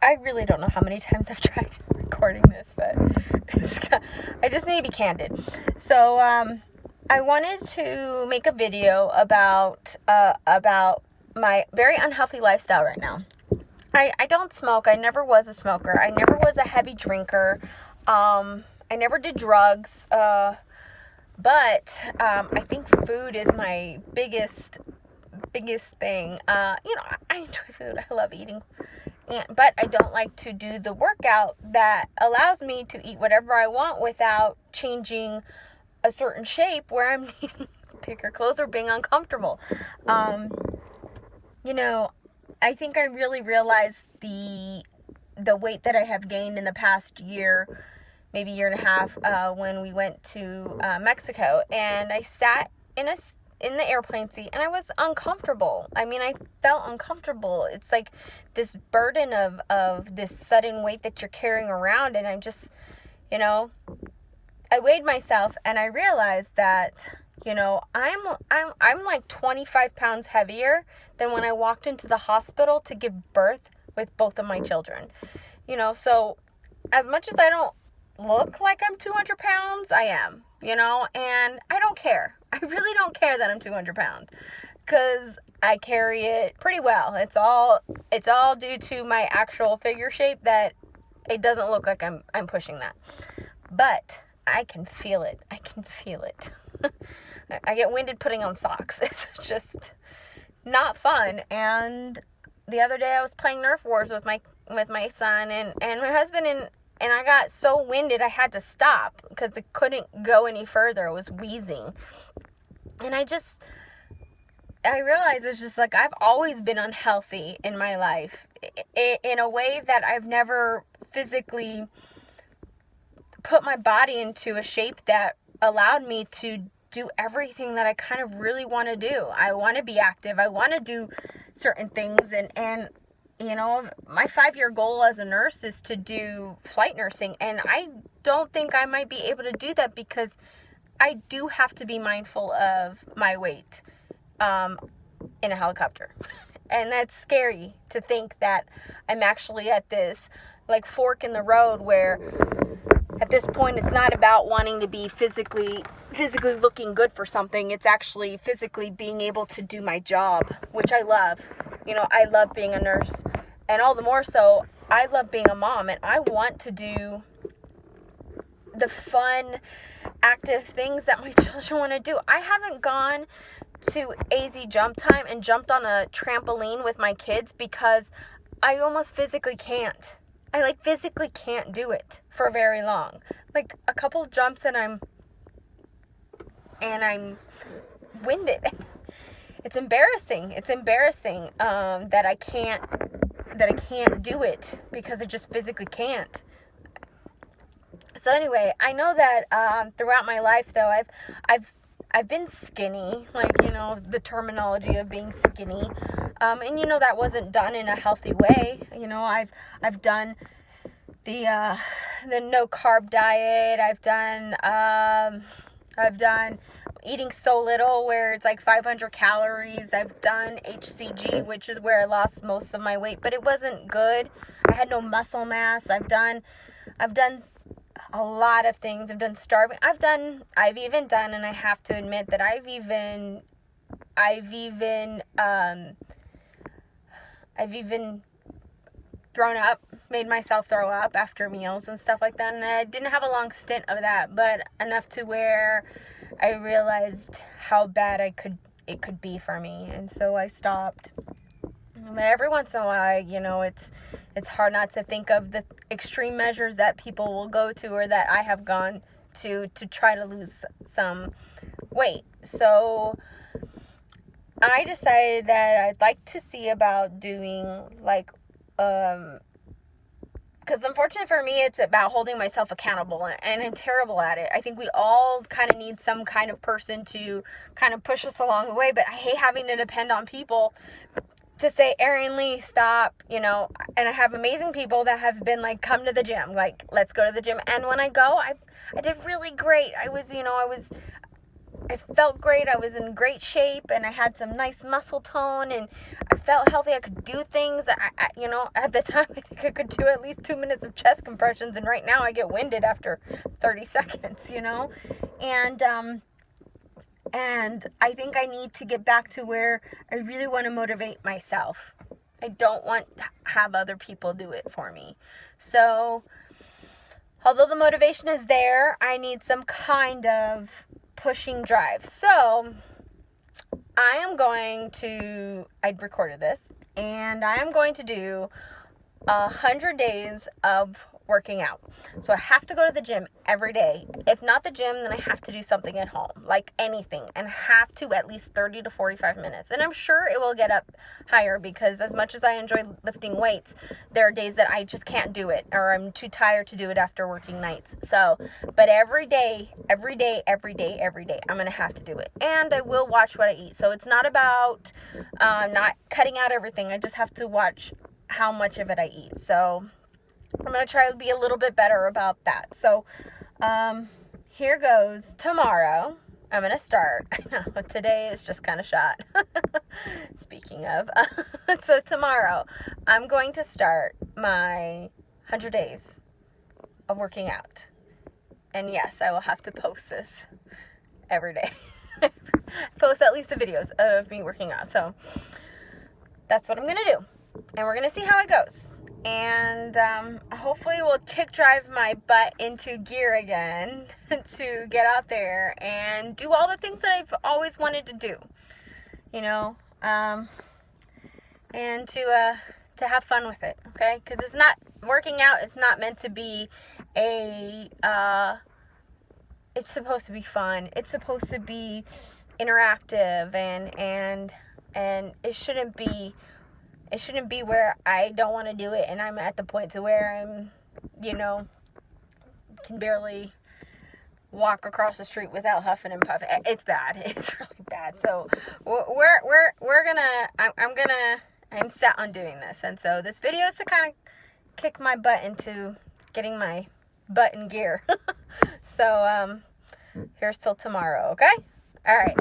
I really don't know how many times I've tried recording this, but I just need to be candid. So, I wanted to make a video about my very unhealthy lifestyle right now. I don't smoke. I never was a smoker. I never was a heavy drinker. I never did drugs. But I think food is my biggest thing. I enjoy food. I love eating. But I don't like to do the workout that allows me to eat whatever I want without changing a certain shape where I'm needing bigger clothes or being uncomfortable. Um, you know, I think I really realized the weight that I have gained in the past year, maybe year and a half, when we went to Mexico, and I sat in the airplane seat and I was uncomfortable. I mean, I felt uncomfortable. It's like this burden of this sudden weight that you're carrying around, and I'm just, you know, I weighed myself and I realized that, I'm like 25 pounds heavier than when I walked into the hospital to give birth with both of my children. So as much as I don't look like I'm 200 pounds, I am, and I don't care. I really don't care that I'm 200 pounds because I carry it pretty well. It's all due to my actual figure shape that it doesn't look like I'm pushing that. But I can feel it. I can feel it. I get winded putting on socks. It's just not fun. And the other day I was playing Nerf Wars with my son and my husband, and I got so winded I had to stop because it couldn't go any further. It was wheezing. And I realized it's just like I've always been unhealthy in my life in a way that I've never physically put my body into a shape that allowed me to do everything that I kind of really want to do. I want to be active. I want to do certain things, and my 5-year goal as a nurse is to do flight nursing, and I don't think I might be able to do that because I do have to be mindful of my weight in a helicopter. And that's scary to think that I'm actually at this like fork in the road where at this point it's not about wanting to be physically looking good for something. It's actually physically being able to do my job, which I love. I love being a nurse, and all the more so I love being a mom, and I want to do the fun, active things that my children want to do. I haven't gone to AZ Jump Time and jumped on a trampoline with my kids because I almost physically can't. I physically can't do it for very long. Like a couple jumps and I'm winded. It's embarrassing. It's embarrassing that I can't do it because I just physically can't. So anyway, I know that throughout my life though I've been skinny, the terminology of being skinny. And that wasn't done in a healthy way. I've done the no carb diet. I've done eating so little where it's like 500 calories. I've done HCG, which is where I lost most of my weight, but it wasn't good. I had no muscle mass. I've done a lot of things. I've done starving. I've even done, and I have to admit that I've even thrown up, made myself throw up after meals and stuff like that. And I didn't have a long stint of that, but enough to where I realized how bad it could be for me. And so I stopped. But every once in a while, it's hard not to think of the extreme measures that people will go to or that I have gone to try to lose some weight. So I decided that I'd like to see about doing because unfortunately for me, it's about holding myself accountable, and I'm terrible at it. I think we all kind of need some kind of person to kind of push us along the way, but I hate having to depend on people to say, Erin Lee, stop, and I have amazing people that have been like, come to the gym, like, let's go to the gym. And when I go, I did really great. I felt great. I was in great shape, and I had some nice muscle tone, and I felt healthy. I could do things. You know, at the time, I think I could do at least 2 minutes of chest compressions, and right now I get winded after 30 seconds, you know? And I think I need to get back to where I really want to motivate myself. I don't want to have other people do it for me. So, although the motivation is there, I need some kind of pushing drive. So, I recorded this, and I am going to do 100 days of working out. So I have to go to the gym every day. If not the gym, then I have to do something at home, like anything, and have to at least 30 to 45 minutes. And I'm sure it will get up higher, because as much as I enjoy lifting weights, there are days that I just can't do it, or I'm too tired to do it after working nights. So, but every day, I'm going to have to do it. And I will watch what I eat. So it's not about not cutting out everything. I just have to watch how much of it I eat. So I'm going to try to be a little bit better about that. So, here goes. Tomorrow, I'm going to start. I know, today is just kind of shot. Speaking of. So, tomorrow, I'm going to start my 100 days of working out. And yes, I will have to post this every day. Post at least the videos of me working out. So, that's what I'm going to do. And we're going to see how it goes. And hopefully we'll kick drive my butt into gear again to get out there and do all the things that I've always wanted to do, you know, and to have fun with it, okay? Because it's not, working out is not meant to be it's supposed to be fun. It's supposed to be interactive, and it shouldn't be where I don't want to do it and I'm at the point to where I'm, you know, can barely walk across the street without huffing and puffing. It's bad. It's really bad. So I'm set on doing this. And so this video is to kind of kick my butt into getting my butt in gear. So, here's till tomorrow, okay? All right.